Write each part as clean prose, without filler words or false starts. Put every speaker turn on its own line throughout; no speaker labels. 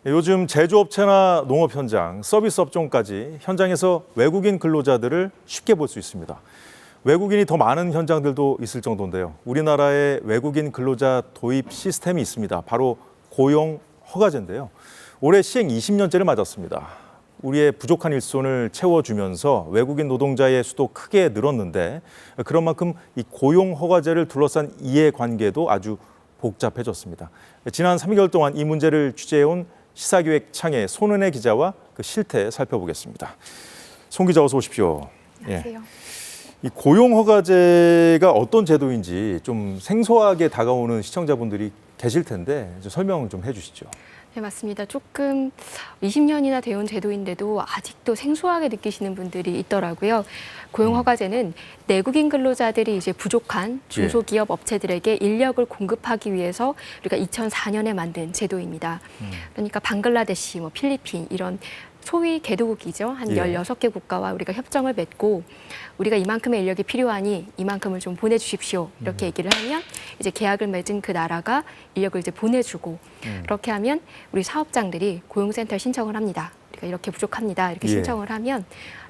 요즘 제조업체나 농업 현장, 서비스 업종까지 현장에서 외국인 근로자들을 쉽게 볼 수 있습니다. 외국인이 더 많은 현장들도 있을 정도인데요. 우리나라에 외국인 근로자 도입 시스템이 있습니다. 바로 고용 허가제인데요. 올해 시행 20년째를 맞았습니다. 우리의 부족한 일손을 채워주면서 외국인 노동자의 수도 크게 늘었는데 그런 만큼 이 고용 허가제를 둘러싼 이해관계도 아주 복잡해졌습니다. 지난 3개월 동안 이 문제를 취재해온 시사기획창의 손은혜 기자와 그 실태 살펴보겠습니다. 손 기자 어서 오십시오.
안녕하세요.
예. 이 고용허가제가 어떤 제도인지 좀 생소하게 다가오는 시청자분들이 계실 텐데 설명 좀 해주시죠.
네, 맞습니다. 조금 20년이나 되어온 제도인데도 아직도 생소하게 느끼시는 분들이 있더라고요. 고용허가제는 내국인 근로자들이 이제 부족한 중소기업 업체들에게 인력을 공급하기 위해서 우리가 2004년에 만든 제도입니다. 그러니까 방글라데시, 필리핀 이런 소위 개도국이죠. 한 16개 국가와 우리가 협정을 맺고 우리가 이만큼의 인력이 필요하니 이만큼을 좀 보내주십시오. 이렇게 얘기를 하면 이제 계약을 맺은 그 나라가 인력을 이제 보내주고 그렇게 하면 우리 사업장들이 고용센터에 신청을 합니다. 우리가 이렇게 부족합니다. 이렇게 신청을 하면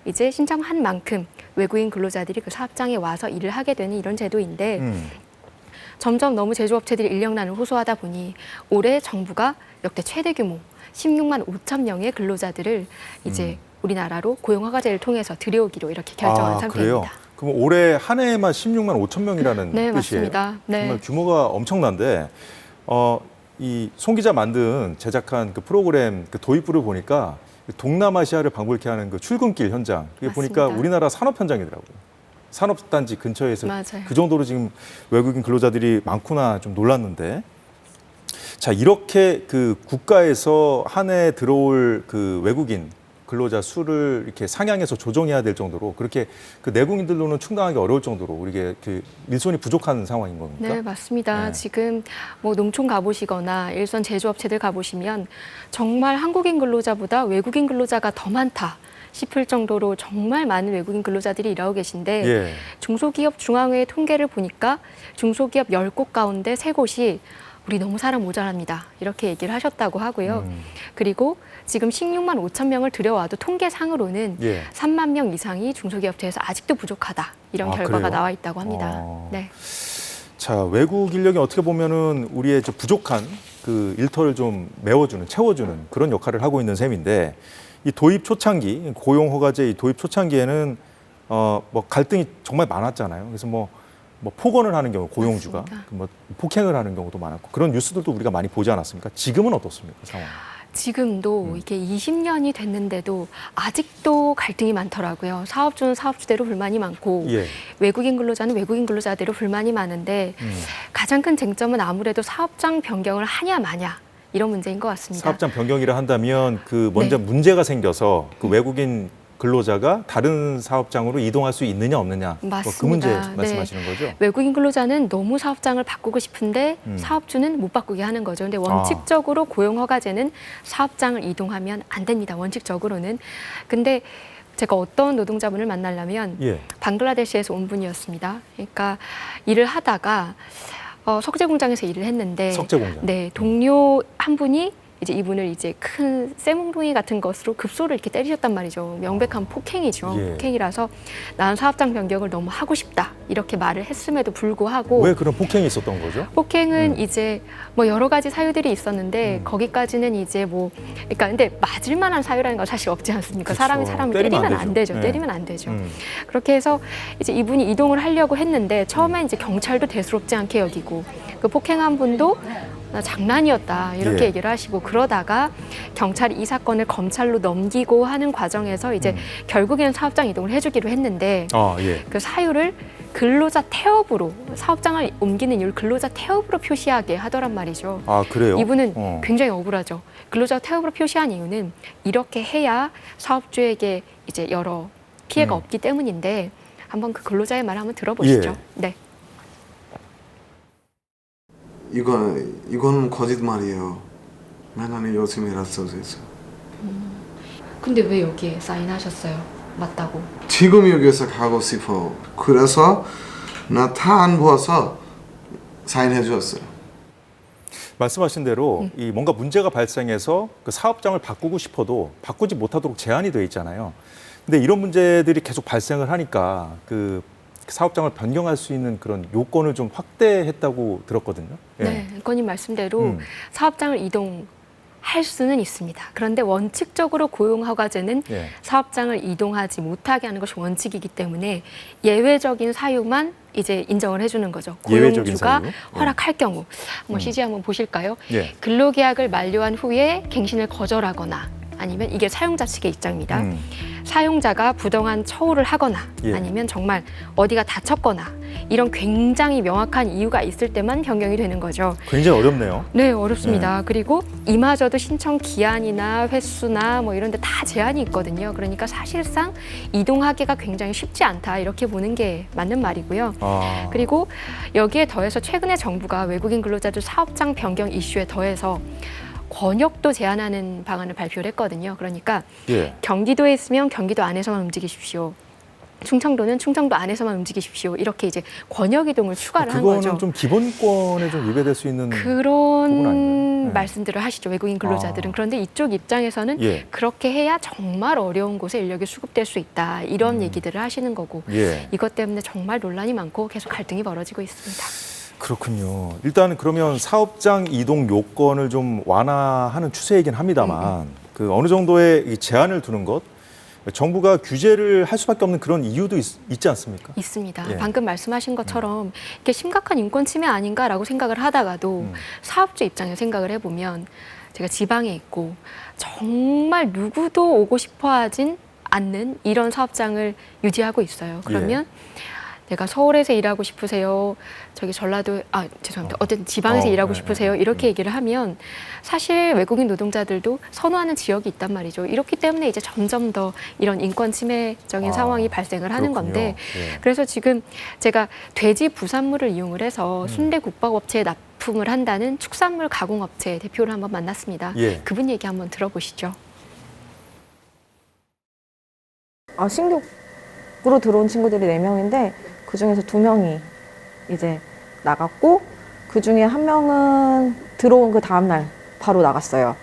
이제 신청한 만큼 외국인 근로자들이 그 사업장에 와서 일을 하게 되는 이런 제도인데 점점 너무 제조업체들이 인력난을 호소하다 보니 올해 정부가 역대 최대 규모 16만 5천 명의 근로자들을 이제 우리나라로 고용허가제를 통해서 들여오기로 이렇게 결정한 상태입니다.
그래요? 그럼 올해 한 해에만 16만 5천 명이라는
네,
뜻이에요?
맞습니다. 네.
정말 규모가 엄청난데 이 송 기자 만든 제작한 그 프로그램 그 도입부를 보니까 동남아시아를 방불케 하는 그 출근길 현장 그게
맞습니다.
보니까 우리나라 산업 현장이더라고요. 산업단지 근처에서
맞아요.
그 정도로 지금 외국인 근로자들이 많구나 좀 놀랐는데 자 이렇게 그 국가에서 한 해 들어올 그 외국인 근로자 수를 이렇게 상향해서 조정해야 될 정도로 그렇게 그 내국인들로는 충당하기 어려울 정도로 우리가 그 일손이 부족한 상황인 겁니까?
네, 맞습니다.
네.
지금 뭐 농촌 가보시거나 일선 제조업체들 가보시면 정말 한국인 근로자보다 외국인 근로자가 더 많다 싶을 정도로 정말 많은 외국인 근로자들이 일하고 계신데 중소기업 중앙회 통계를 보니까 중소기업 10곳 가운데 3곳이 우리 너무 사람 모자랍니다. 이렇게 얘기를 하셨다고 하고요. 그리고 지금 16만 5천 명을 들여와도 통계상으로는 3만 명 이상이 중소기업체에서 아직도 부족하다. 이런 결과가
그래요?
나와 있다고 합니다. 네.
자, 외국 인력이 어떻게 보면은 우리의 저 부족한 그 일터를 좀 메워주는, 채워주는 그런 역할을 하고 있는 셈인데 이 도입 초창기, 고용허가제 이 도입 초창기에는 뭐 갈등이 정말 많았잖아요. 그래서 뭐 폭언을 하는 경우 고용주가 뭐 폭행을 하는 경우도 많았고 그런 뉴스들도 우리가 많이 보지 않았습니까? 지금은 어떻습니까, 상황?
지금도 이게 20년이 됐는데도 아직도 갈등이 많더라고요. 사업주는 사업주대로 불만이 많고 외국인 근로자는 외국인 근로자대로 불만이 많은데 가장 큰 쟁점은 아무래도 사업장 변경을 하냐 마냐 이런 문제인 것 같습니다.
사업장 변경이라 한다면 그 먼저 문제가 생겨서 그 외국인 근로자가 다른 사업장으로 이동할 수 있느냐 없느냐
맞습니다.
그 문제 말씀하시는 거죠?
외국인 근로자는 너무 사업장을 바꾸고 싶은데 사업주는 못 바꾸게 하는 거죠. 근데 원칙적으로 고용허가제는 사업장을 이동하면 안 됩니다. 원칙적으로는. 근데 제가 어떤 노동자분을 만나려면 방글라데시에서 온 분이었습니다. 그러니까 일을 하다가 석재 공장에서 일을 했는데
석재 공장.
네, 동료 한 분이 이제 이분을 이제 큰 쇠뭉둥이 같은 것으로 급소를 이렇게 때리셨단 말이죠. 명백한 폭행이죠. 폭행이라서 난 사업장 변경을 너무 하고 싶다. 이렇게 말을 했음에도 불구하고
왜 그런 폭행이 있었던 거죠?
폭행은 이제 뭐 여러 가지 사유들이 있었는데 거기까지는 이제 뭐 그러니까 근데 맞을 만한 사유라는 건 사실 없지 않습니까?
그쵸.
사람이 사람을 때리면 안 되죠. 때리면 안 되죠. 그렇게 해서 이제 이분이 이동을 하려고 했는데 처음에 이제 경찰도 대수롭지 않게 여기고 그 폭행한 분도 나 장난이었다 이렇게 얘기를 하시고 그러다가 경찰이 이 사건을 검찰로 넘기고 하는 과정에서 이제 결국에는 사업장 이동을 해주기로 했는데 그 사유를 근로자 태업으로 사업장을 옮기는 이유를 근로자 태업으로 표시하게 하더란 말이죠.
아 그래요?
이분은 굉장히 억울하죠. 근로자 태업으로 표시한 이유는 이렇게 해야 사업주에게 이제 여러 피해가 없기 때문인데 한번 그 근로자의 말을 한번 들어보시죠. 네.
이건 거짓말이에요. 나는 열심히 일했어요.
근데 왜 여기에 사인하셨어요? 맞다고.
지금 여기서 가고 싶어. 그래서 나 다 안 보아서 사인해 줬어요.
말씀하신 대로 이 뭔가 문제가 발생해서 그 사업장을 바꾸고 싶어도 바꾸지 못하도록 제한이 돼 있잖아요. 근데 이런 문제들이 계속 발생을 하니까 그 사업장을 변경할 수 있는 그런 요건을 좀 확대했다고 들었거든요. 예.
네, 건님 말씀대로 사업장을 이동할 수는 있습니다. 그런데 원칙적으로 고용허가제는
예.
사업장을 이동하지 못하게 하는 것이 원칙이기 때문에 예외적인 사유만 이제 인정을 해주는 거죠.
예외적인
고용주가
사유?
허락할 경우. 한번 CG 한번 보실까요?
예.
근로계약을 만료한 후에 갱신을 거절하거나 아니면 이게 사용자 측의 입장입니다. 사용자가 부당한 처우를 하거나
예.
아니면 정말 어디가 다쳤거나 이런 굉장히 명확한 이유가 있을 때만 변경이 되는 거죠.
굉장히 어렵네요.
네, 어렵습니다. 그리고 이마저도 신청 기한이나 횟수나 뭐 이런 데 다 제한이 있거든요. 그러니까 사실상 이동하기가 굉장히 쉽지 않다 이렇게 보는 게 맞는 말이고요.
아.
그리고 여기에 더해서 최근에 정부가 외국인 근로자들 사업장 변경 이슈에 더해서 권역도 제한하는 방안을 발표를 했거든요. 그러니까
예.
경기도에 있으면 경기도 안에서만 움직이십시오. 충청도는 충청도 안에서만 움직이십시오. 이렇게 이제 권역 이동을 추가를 한 거죠.
그거는 좀 기본권에 좀 위배될 수 있는 부분
그런
아닌가요? 네.
말씀들을 하시죠. 외국인 근로자들은. 그런데 이쪽 입장에서는
예.
그렇게 해야 정말 어려운 곳에 인력이 수급될 수 있다. 이런 얘기들을 하시는 거고
예.
이것 때문에 정말 논란이 많고 계속 갈등이 벌어지고 있습니다.
그렇군요. 일단 그러면 사업장 이동 요건을 좀 완화하는 추세이긴 합니다만 그 어느 정도의 이 제한을 두는 것 정부가 규제를 할 수밖에 없는 그런 이유도 있지 않습니까?
있습니다.
예.
방금 말씀하신 것처럼 이게 심각한 인권 침해 아닌가라고 생각을 하다가도 사업주 입장에 생각을 해보면 제가 지방에 있고 정말 누구도 오고 싶어 하진 않는 이런 사업장을 유지하고 있어요. 그러면 내가 서울에서 일하고 싶으세요? 저기 전라도, 죄송합니다. 어쨌든 지방에서 일하고 싶으세요? 이렇게 얘기를 하면 사실 외국인 노동자들도 선호하는 지역이 있단 말이죠. 이렇기 때문에 이제 점점 더 이런 인권 침해적인 상황이 발생을 하는
그렇군요.
건데
예.
그래서 지금 제가 돼지 부산물을 이용을 해서 순대국밥업체에 납품을 한다는 축산물 가공업체 대표를 한번 만났습니다.
예.
그분 얘기 한번 들어보시죠.
신규로 들어온 친구들이 4명인데 그중에서 2명이 이제 나갔고 그중에 1명은 들어온 그 다음날 바로 나갔어요.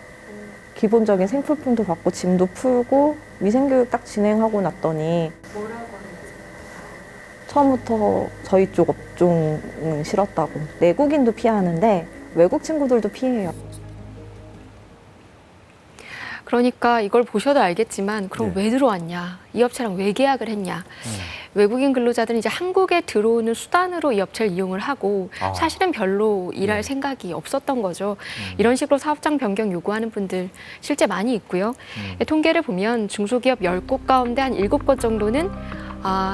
기본적인 생필품도 받고 짐도 풀고 위생교육 딱 진행하고 났더니 처음부터 저희 쪽 업종은 싫었다고. 내국인도 피하는데 외국 친구들도 피해요.
그러니까 이걸 보셔도 알겠지만 그럼 왜 들어왔냐? 이 업체랑 왜 계약을 했냐? 외국인 근로자들은 이제 한국에 들어오는 수단으로 이 업체를 이용을 하고 사실은 별로 일할 생각이 없었던 거죠. 이런 식으로 사업장 변경 요구하는 분들 실제 많이 있고요. 통계를 보면 중소기업 10곳 가운데 한 7곳 정도는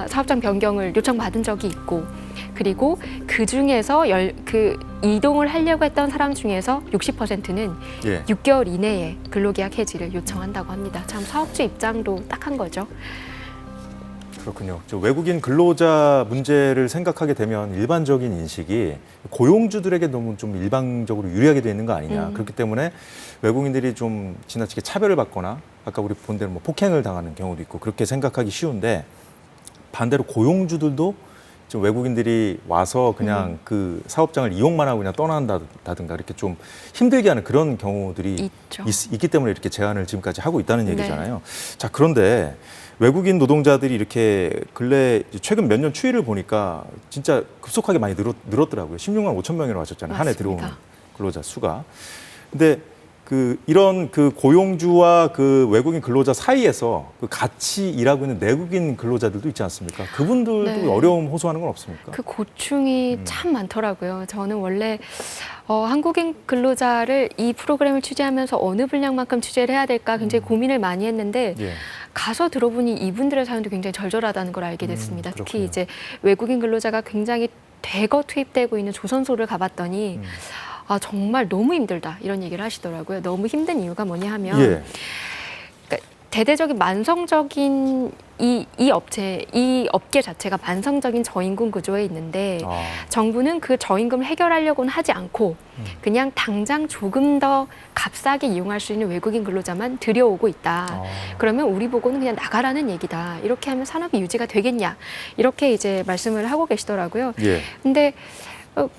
사업장 변경을 요청받은 적이 있고 그리고 그중에서 이동을 하려고 했던 사람 중에서 60%는 6개월 이내에 근로계약 해지를 요청한다고 합니다. 참 사업주 입장도 딱한 거죠.
그렇군요. 저 외국인 근로자 문제를 생각하게 되면 일반적인 인식이 고용주들에게 너무 좀 일방적으로 유리하게 되어 있는 거 아니냐. 그렇기 때문에 외국인들이 좀 지나치게 차별을 받거나 아까 우리 본 대로 뭐 폭행을 당하는 경우도 있고 그렇게 생각하기 쉬운데 반대로 고용주들도 좀 외국인들이 와서 그냥 그 사업장을 이용만 하고 그냥 떠난다든가 이렇게 좀 힘들게 하는 그런 경우들이 있기 때문에 이렇게 제한을 지금까지 하고 있다는 얘기잖아요. 자, 그런데 외국인 노동자들이 이렇게 근래 최근 몇 년 추이를 보니까 진짜 급속하게 많이 늘었더라고요. 16만 5천 명이나 왔었잖아요. 한 해 들어오는 근로자 수가. 근데 이런 고용주와 그 외국인 근로자 사이에서 같이 일하고 있는 내국인 근로자들도 있지 않습니까? 그분들도 어려움 호소하는 건 없습니까?
그 고충이 참 많더라고요. 저는 원래 한국인 근로자를 이 프로그램을 취재하면서 어느 분량만큼 취재를 해야 될까 굉장히 고민을 많이 했는데 가서 들어보니 이분들의 사연도 굉장히 절절하다는 걸 알게 됐습니다. 특히 이제 외국인 근로자가 굉장히 대거 투입되고 있는 조선소를 가봤더니 정말 너무 힘들다 이런 얘기를 하시더라고요. 너무 힘든 이유가 뭐냐 하면 그러니까 대대적인 만성적인 이 업계 자체가 만성적인 저임금 구조에 있는데 정부는 그 저임금을 해결하려고는 하지 않고 그냥 당장 조금 더 값싸게 이용할 수 있는 외국인 근로자만 들여오고 있다. 그러면 우리 보고는 그냥 나가라는 얘기다. 이렇게 하면 산업이 유지가 되겠냐. 이렇게 이제 말씀을 하고 계시더라고요. 근데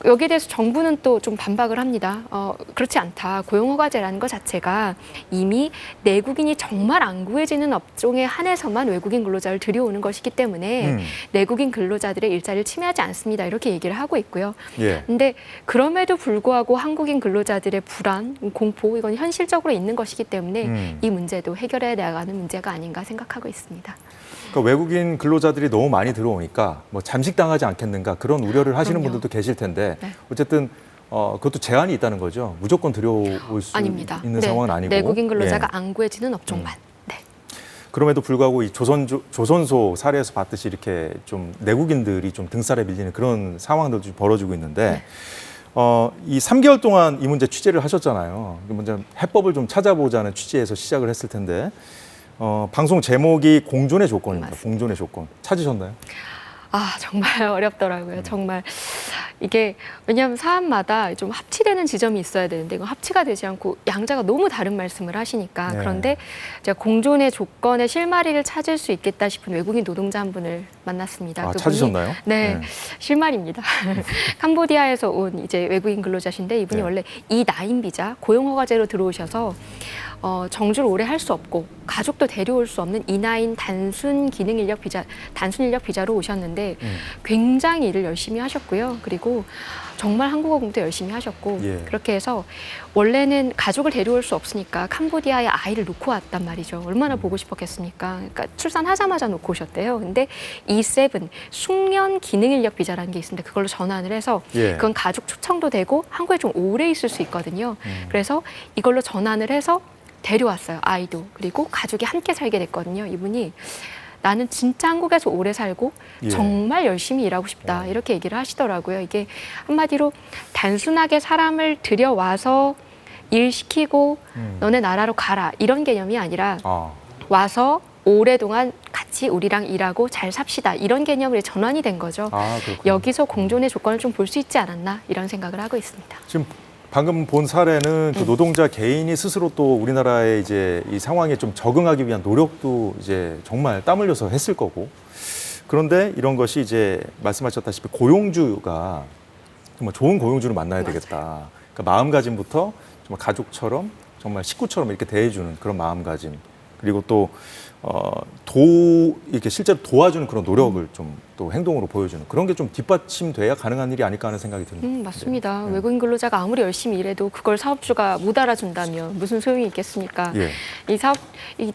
여기에 대해서 정부는 또 좀 반박을 합니다. 그렇지 않다. 고용허가제라는 것 자체가 이미 내국인이 정말 안 구해지는 업종에 한해서만 외국인 근로자를 들여오는 것이기 때문에 내국인 근로자들의 일자리를 침해하지 않습니다. 이렇게 얘기를 하고 있고요. 근데 그럼에도 불구하고 한국인 근로자들의 불안, 공포 이건 현실적으로 있는 것이기 때문에 이 문제도 해결해 나가는 문제가 아닌가 생각하고 있습니다.
그러니까 외국인 근로자들이 너무 많이 들어오니까 뭐 잠식당하지 않겠는가 그런 우려를 하시는
그럼요.
분들도 계실 텐데
네.
어쨌든 그것도 제한이 있다는 거죠. 무조건 들여올 수
아닙니다.
있는 상황은 아니고.
내국인 근로자가
예.
안 구해지는 업종만. 네.
그럼에도 불구하고 이 조선소 사례에서 봤듯이 이렇게 좀 내국인들이 좀 등살에 밀리는 그런 상황들도 좀 벌어지고 있는데 이 3개월 동안 이 문제 취재를 하셨잖아요. 이 문제 해법을 좀 찾아보자는 취지에서 시작을 했을 텐데 방송 제목이 공존의 조건입니다.
맞습니다.
공존의 조건 찾으셨나요?
정말 어렵더라고요. 정말 이게 왜냐하면 사안마다 좀 합치되는 지점이 있어야 되는데 이건 합치가 되지 않고 양자가 너무 다른 말씀을 하시니까
네.
그런데 제가 공존의 조건의 실마리를 찾을 수 있겠다 싶은 외국인 노동자 한 분을 만났습니다. 그분이
찾으셨나요?
네, 실말입니다. 캄보디아에서 온 이제 외국인 근로자신데 이분이
네.
원래 E9 비자 고용허가제로 들어오셔서 정주를 오래 할 수 없고 가족도 데려올 수 없는 E9 단순 인력 비자로 오셨는데 굉장히 일을 열심히 하셨고요. 그리고 정말 한국어 공부도 열심히 하셨고
예.
그렇게 해서 원래는 가족을 데려올 수 없으니까 캄보디아에 아이를 놓고 왔단 말이죠. 얼마나 보고 싶었겠습니까? 그러니까 출산하자마자 놓고 오셨대요. 근데 E7 숙련 기능 인력 비자라는 게 있는데 그걸로 전환을 해서
예.
그건 가족 초청도 되고 한국에 좀 오래 있을 수 있거든요. 그래서 이걸로 전환을 해서 데려왔어요. 아이도. 그리고 가족이 함께 살게 됐거든요. 이분이 나는 진짜 한국에서 오래 살고
예.
정말 열심히 일하고 싶다. 이렇게 얘기를 하시더라고요. 이게 한마디로 단순하게 사람을 들여와서 일시키고 너네 나라로 가라. 이런 개념이 아니라 와서 오랫동안 같이 우리랑 일하고 잘 삽시다. 이런 개념으로 전환이 된 거죠.
그렇군요.
여기서 공존의 조건을 좀 볼 수 있지 않았나 이런 생각을 하고 있습니다.
지금 방금 본 사례는 그 노동자 개인이 스스로 또 우리나라의 이제 이 상황에 좀 적응하기 위한 노력도 이제 정말 땀 흘려서 했을 거고. 그런데 이런 것이 이제 말씀하셨다시피 고용주가 정말 좋은 고용주를 만나야
맞아요.
되겠다. 그러니까 마음가짐부터 정말 가족처럼 정말 식구처럼 이렇게 대해주는 그런 마음가짐. 그리고 또 이렇게 실제로 도와주는 그런 노력을 좀 또 행동으로 보여주는 그런 게 좀 뒷받침돼야 가능한 일이 아닐까 하는 생각이 듭니다.
맞습니다.
네.
외국인 근로자가 아무리 열심히 일해도 그걸 사업주가 못 알아준다면 무슨 소용이 있겠습니까?
예.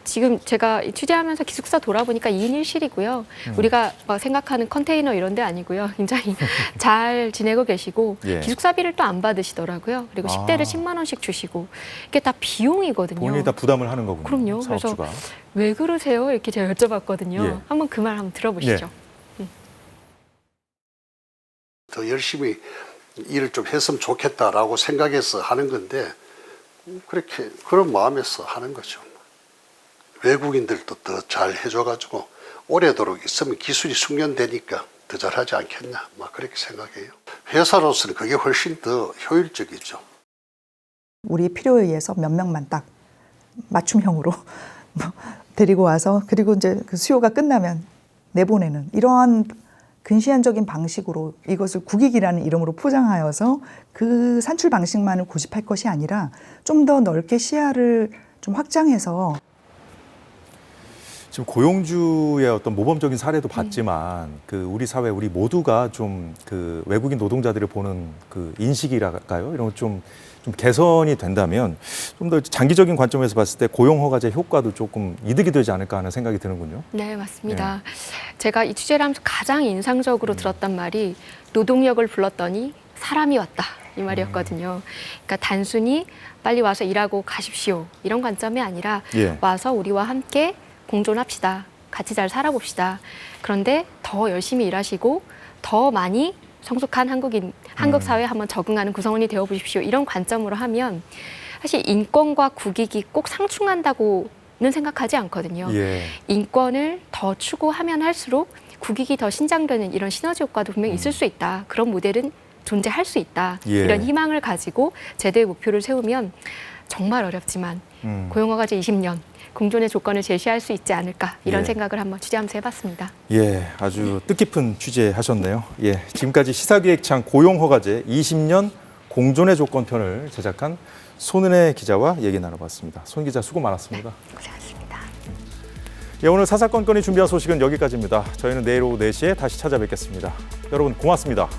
지금 제가 취재하면서 기숙사 돌아보니까 2인 1실이고요. 우리가 막 생각하는 컨테이너 이런 데 아니고요. 굉장히 잘 지내고 계시고
예.
기숙사비를 또 안 받으시더라고요. 그리고 식대를 10만 원씩 주시고 이게 다 비용이거든요.
본인이 다 부담을 하는 거군요.
그럼요.
사업주가.
그래서 왜 그러세요? 이렇게 제가 여쭤봤거든요.
예.
한번 그 말 한번 들어보시죠.
예.
더 열심히 일을 좀 했으면 좋겠다라고 생각해서 하는 건데 그렇게 그런 마음에서 하는 거죠. 외국인들도 더 잘 해줘가지고 오래도록 있으면 기술이 숙련되니까 더 잘하지 않겠냐 막 그렇게 생각해요. 회사로서는 그게 훨씬 더 효율적이죠.
우리 필요에 의해서 몇 명만 딱 맞춤형으로 데리고 와서 그리고 이제 그 수요가 끝나면 내보내는 이러한 근시안적인 방식으로 이것을 국익이라는 이름으로 포장하여서 그 산출 방식만을 고집할 것이 아니라 좀 더 넓게 시야를 좀 확장해서
지금 고용주의 어떤 모범적인 사례도 봤지만 그 우리 사회 우리 모두가 좀 그 외국인 노동자들을 보는 그 인식이랄까요? 이런 것 좀 개선이 된다면 좀 더 장기적인 관점에서 봤을 때 고용허가제 효과도 조금 이득이 되지 않을까 하는 생각이 드는군요.
네, 맞습니다. 제가 이 취재를 하면서 가장 인상적으로 들었단 말이 노동력을 불렀더니 사람이 왔다 이 말이었거든요. 그러니까 단순히 빨리 와서 일하고 가십시오 이런 관점이 아니라
예.
와서 우리와 함께 공존합시다. 같이 잘 살아봅시다. 그런데 더 열심히 일하시고 더 많이 성숙한 한국 사회에 한번 적응하는 구성원이 되어 보십시오. 이런 관점으로 하면 사실 인권과 국익이 꼭 상충한다고는 생각하지 않거든요.
예.
인권을 더 추구하면 할수록 국익이 더 신장되는 이런 시너지 효과도 분명히 있을 수 있다. 그런 모델은 존재할 수 있다.
예.
이런 희망을 가지고 제도의 목표를 세우면 정말 어렵지만 고용허가제 20년 공존의 조건을 제시할 수 있지 않을까 이런
예.
생각을 한번 취재하면서 해봤습니다.
예, 아주 뜻깊은 취재하셨네요. 예, 지금까지 시사기획창 고용허가제 20년 공존의 조건 편을 제작한 손은혜 기자와 얘기 나눠봤습니다. 손 기자 수고 많았습니다.
고생하셨습니다.
예, 오늘 사사건건이 준비한 소식은 여기까지입니다. 저희는 내일 오후 4시에 다시 찾아뵙겠습니다. 여러분 고맙습니다.